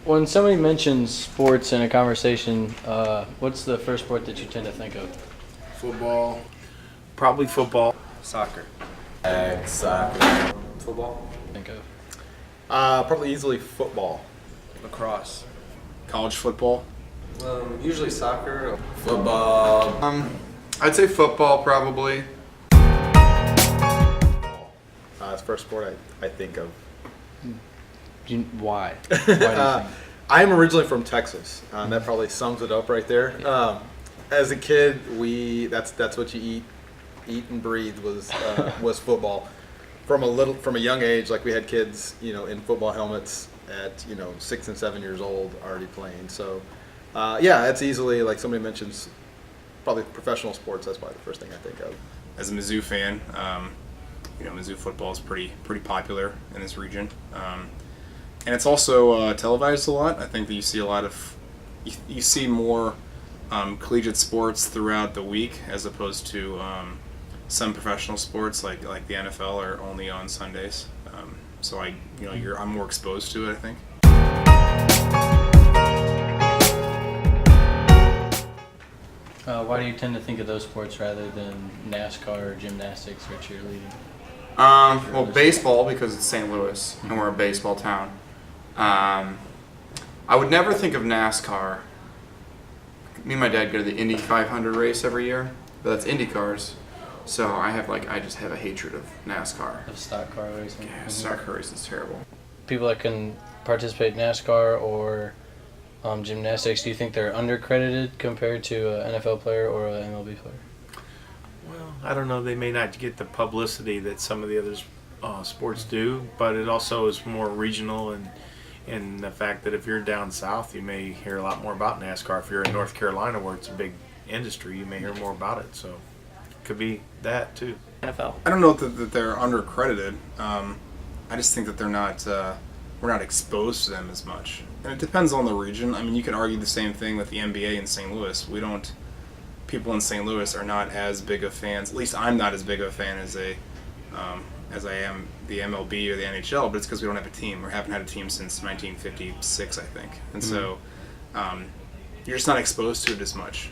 When somebody mentions sports in a conversation, what's the first sport that you tend to think of? Football. Probably football. Soccer. Soccer. Football. Think of. Probably easily football. Lacrosse. College football. Usually soccer. Football. I'd say football probably. It's the first sport I think of. Why? Why do you think? I'm originally from Texas. That probably sums it up right there. As a kid, that's what you eat and breathe was football. From a young age, like we had kids, in football helmets at 6 and 7 years old already playing. So, it's easily like somebody mentions, probably professional sports. That's probably the first thing I think of. As a Mizzou fan, Mizzou football is pretty popular in this region, and it's also televised a lot. I think that you see a lot of you see more collegiate sports throughout the week as opposed to some professional sports like the NFL are only on Sundays. So I'm more exposed to it, I think. Why do you tend to think of those sports rather than NASCAR or gymnastics or cheerleading? Well, baseball because it's St. Louis and we're a baseball town. I would never think of NASCAR. Me and my dad go to the Indy 500 race every year, but that's Indy cars. So I just have a hatred of NASCAR. Of stock car racing? Yeah, stock car racing is terrible. People that can participate in NASCAR or gymnastics, do you think they're undercredited compared to an NFL player or an MLB player? Well, I don't know. They may not get the publicity that some of the other sports do, but it also is more regional and the fact that if you're down south, you may hear a lot more about NASCAR. If you're in North Carolina where it's a big industry, you may hear more about it. So it could be that too. NFL. I don't know that they're undercredited. I just think that they're not. We're not exposed to them as much, and it depends on the region. I mean, you can argue the same thing with the NBA in St. Louis. People in St. Louis are not as big of fans. At least I'm not as big of a fan as I am the MLB or the NHL. But it's because we don't have a team. We haven't had a team since 1956, I think, and so you're just not exposed to it as much.